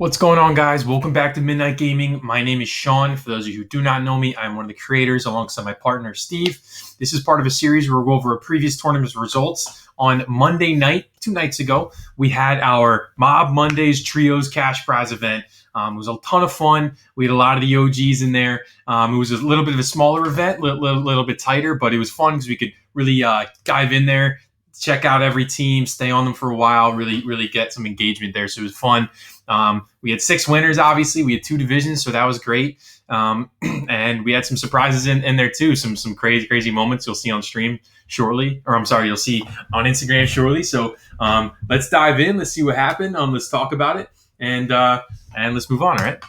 What's going on, guys? Welcome back to Midnight Gaming. My name is Sean. For those of you who do not know me, I'm one of the creators alongside my partner, Steve. This is part of a series where we'll go over a previous tournament's results. On Monday night, 2 nights ago, we had our Mob Mondays Trios Cash Prize event. It was a ton of fun. We had a lot of the OGs in there. It was a little bit of a smaller event, a little bit tighter, but it was fun because we could really dive in there, check out every team, stay on them for a while, really get some engagement there. So it was fun. We had 6 winners, obviously. We had 2 divisions, so that was great. And we had some surprises in there too. Some crazy moments you'll see on stream shortly. Or I'm sorry, you'll see on Instagram shortly. So let's dive in. Let's see what happened. Let's talk about it. And let's move on, all right?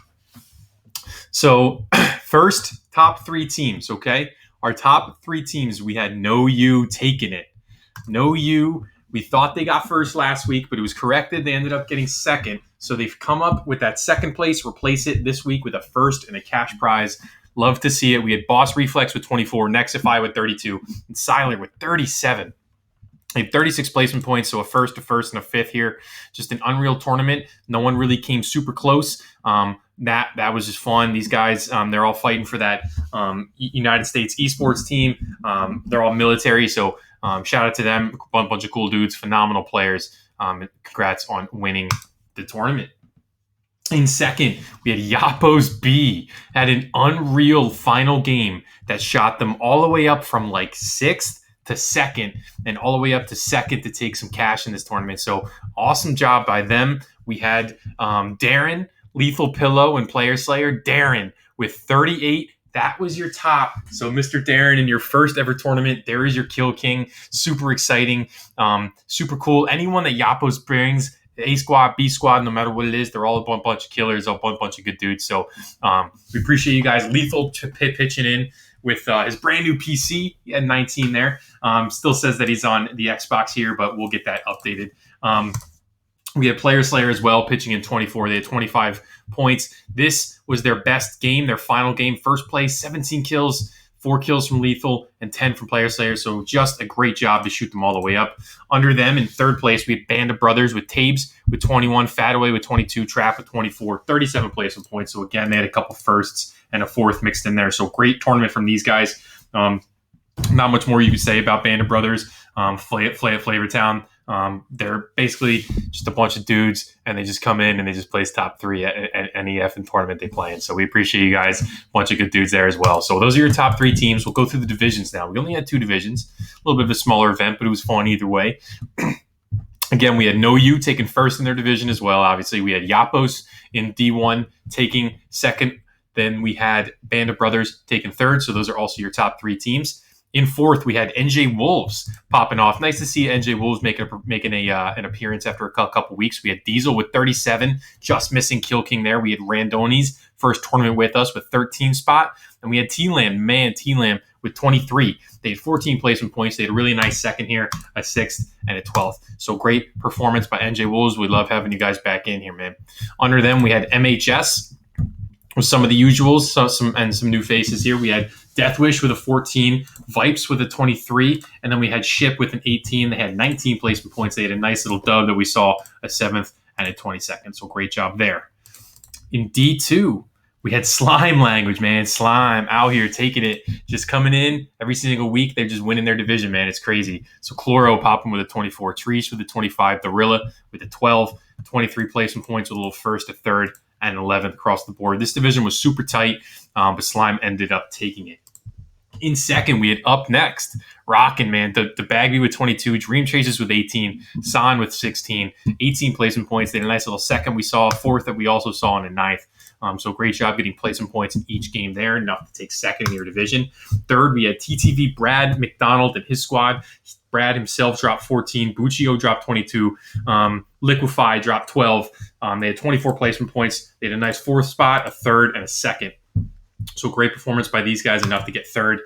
So first, top 3 teams, okay? Our top 3 teams, we had No You taking it. No You. We thought they got first last week, but it was corrected. They ended up getting second. So they've come up with that second place, replace it this week with a first and a cash prize. Love to see it. We had Boss Reflex with 24, Nexify with 32, and Siler with 37. They have 36 placement points, so a first, and a fifth here. Just an unreal tournament. No one really came super close. That was just fun. These guys, they're all fighting for that United States esports team. They're all military, so shout out to them. A bunch of cool dudes, phenomenal players. Congrats on winning the tournament. In second, we had Yapos B. Had an unreal final game that shot them all the way up from like 6th to 2nd and all the way up to 2nd to take some cash in this tournament. So awesome job by them. We had Darren, Lethal Pillow, and Player Slayer. Darren with 38. That was your top. So Mr. Darren, in your first ever tournament, there is your Kill King. Super exciting. Super cool. Anyone that Yapos brings, A squad, B squad, no matter what it is, they're all a bunch of killers, a bunch of good dudes. So we appreciate you guys. Lethal pitching in with his brand new PC. He had 19 there. Still says that he's on the Xbox here, but we'll get that updated. We had Player Slayer as well, pitching in 24. They had 25 points. This was their best game, their final game. First place, 17 kills, 4 kills from Lethal, and 10 from Player Slayer. So just a great job to shoot them all the way up. Under them, in third place, we had Band of Brothers with Tabes with 21, Fataway with 22, Trap with 24, 37 placement points. So again, they had a couple firsts and a fourth mixed in there. So great tournament from these guys. Not much more you can say about Band of Brothers. Flavor Town. They're basically just a bunch of dudes, and they just come in and they just place top 3 at any effing tournament they play in. So we appreciate you guys. A bunch of good dudes there as well. So those are your top 3 teams. We'll go through the divisions now. We only had 2 divisions, a little bit of a smaller event, but it was fun either way. Again, we had No You taking first in their division as well. Obviously, we had Yapos in D1 taking second. Then we had Band of Brothers taking third. So those are also your top 3 teams. In fourth, we had NJ Wolves popping off. Nice to see NJ Wolves making an appearance after a couple weeks. We had Diesel with 37, just missing Kill King there. We had Randoni's first tournament with us with 13 spot. And we had T-Lam with 23. They had 14 placement points. They had a really nice second here, a 6th, and a 12th. So great performance by NJ Wolves. We love having you guys back in here, man. Under them, we had MHS with some of the usuals, some new faces here. We had Death Wish with a 14, Vipes with a 23, and then we had Ship with an 18. They had 19 placement points. They had a nice little dub that we saw, a 7th and a 22nd. So great job there. In D2, we had Slime Language, man. Slime out here taking it, just coming in every single week. They're just winning their division, man. It's crazy. So Chloro popping with a 24, Trees with a 25, Gorilla with a 12, 23 placement points with a little first, a third, and 11th across the board. This division was super tight, but Slime ended up taking it. In second, we had Up Next, rocking, man. The Bagby with 22, Dream Chasers with 18, San with 16, 18 placement points. They had a nice little second. We saw a fourth that we also saw in a 9th. So great job getting placement points in each game there, enough to take second in your division. Third, we had TTV Brad McDonald and his squad. Brad himself dropped 14. Buccio dropped 22. Liquify dropped 12. They had 24 placement points. They had a nice 4th spot, a 3rd, and a 2nd. So great performance by these guys, enough to get 3rd.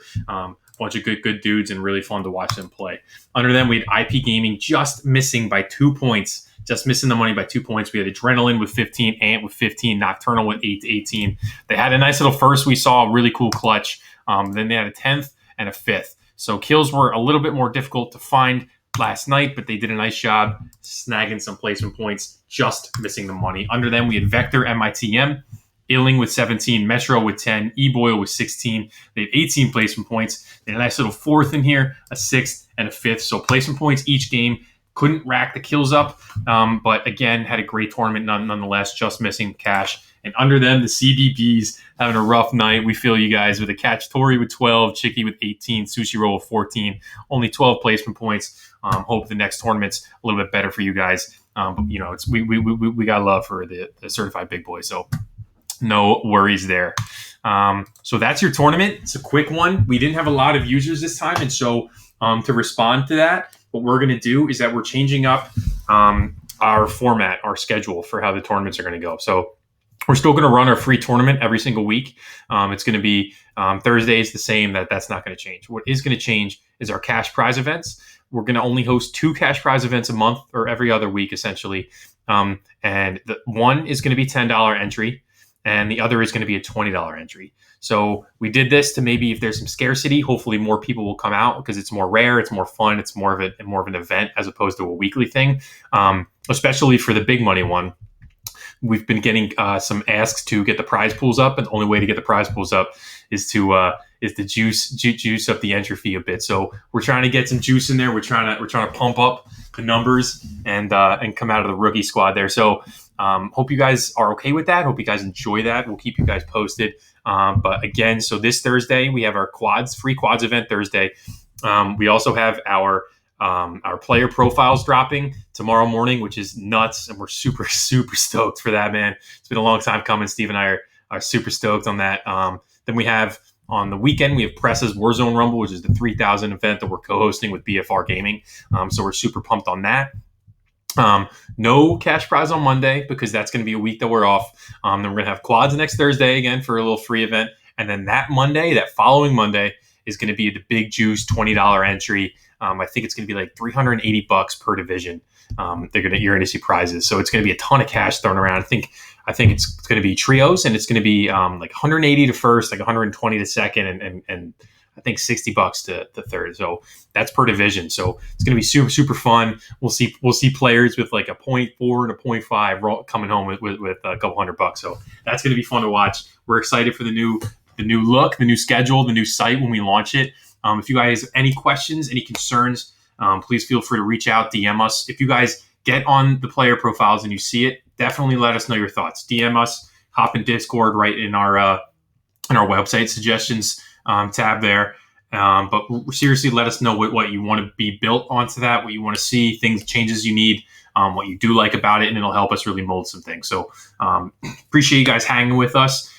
Bunch of good dudes and really fun to watch them play. Under them, we had IP Gaming just missing by 2 points. Just missing the money by 2 points. We had Adrenaline with 15, Ant with 15, Nocturnal with 18. They had a nice little first. We saw a really cool clutch. Then they had a 10th and a 5th. So kills were a little bit more difficult to find last night, but they did a nice job snagging some placement points, just missing the money. Under them, we had Vector, MITM, Illing with 17, Metro with 10, E-Boil with 16. They have 18 placement points. They had a nice little fourth in here, a sixth, and a fifth. So placement points each game. Couldn't rack the kills up, but again, had a great tournament nonetheless, just missing cash. And under them, the CDBs having a rough night. We feel you guys with a catch. Tori with 12, Chicky with 18, Sushi Roll with 14, only 12 placement points. Hope the next tournament's a little bit better for you guys. But it's we got love for the certified big boy, so no worries there. So that's your tournament. It's a quick one. We didn't have a lot of users this time, and so to respond to that, what we're going to do is that we're changing up our format, our schedule for how the tournaments are going to go. So we're still going to run our free tournament every single week. It's going to be Thursdays the same. That's not going to change. What is going to change is our cash prize events. We're going to only host 2 cash prize events a month or every other week, essentially. And the one is going to be $10 entry, and the other is going to be a $20 entry. So we did this to maybe if there's some scarcity, hopefully more people will come out because it's more rare, it's more fun, it's more of an event as opposed to a weekly thing. Especially for the big money one. We've been getting some asks to get the prize pools up, and the only way to get the prize pools up is to juice up the entry fee a bit. So we're trying to get some juice in there. We're trying to pump up the numbers and come out of the rookie squad there. So hope you guys are okay with that. Hope you guys enjoy that. We'll keep you guys posted. But again, so this Thursday we have our free quads event Thursday. We also have our player profiles dropping tomorrow morning, which is nuts, and we're super stoked for that, man. It's been a long time coming. Steve and I are super stoked on that. Then we have on the weekend, we have Press's Warzone Rumble, which is the 3,000 event that we're co-hosting with BFR Gaming. So we're super pumped on that. No cash prize on Monday because that's going to be a week that we're off. Then we're going to have quads next Thursday again for a little free event. And then that following Monday is going to be the big juice $20 entry. I think it's going to be like $380 per division. You're going to see prizes. So it's going to be a ton of cash thrown around. I think it's going to be trios, and it's going to be like 180 to first, like 120 to second, and I think $60 to third. So that's per division. So it's going to be super fun. We'll see players with like a 0.4 and a 0.5 coming home with a couple $100. So that's going to be fun to watch. We're excited for the new look, the new schedule, the new site when we launch it. If you guys have any questions, any concerns, please feel free to reach out, DM us. If you guys get on the player profiles and you see it, definitely let us know your thoughts. DM us, hop in Discord right in our website suggestions tab there. But seriously, let us know what you want to be built onto that, what you want to see, changes you need, what you do like about it, and it'll help us really mold some things. So appreciate you guys hanging with us.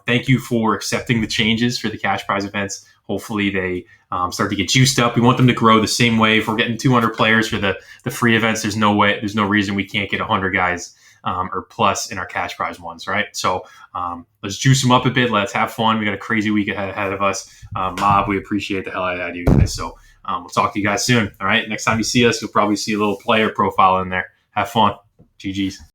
Thank you for accepting the changes for the cash prize events. Hopefully they start to get juiced up. We want them to grow the same way. If we're getting 200 players for the free events, there's no reason we can't get 100 guys or plus in our cash prize ones, right? So let's juice them up a bit. Let's have fun. We got a crazy week ahead of us. Mob, we appreciate the hell out of you guys. So we'll talk to you guys soon. All right. Next time you see us, you'll probably see a little player profile in there. Have fun. GG's.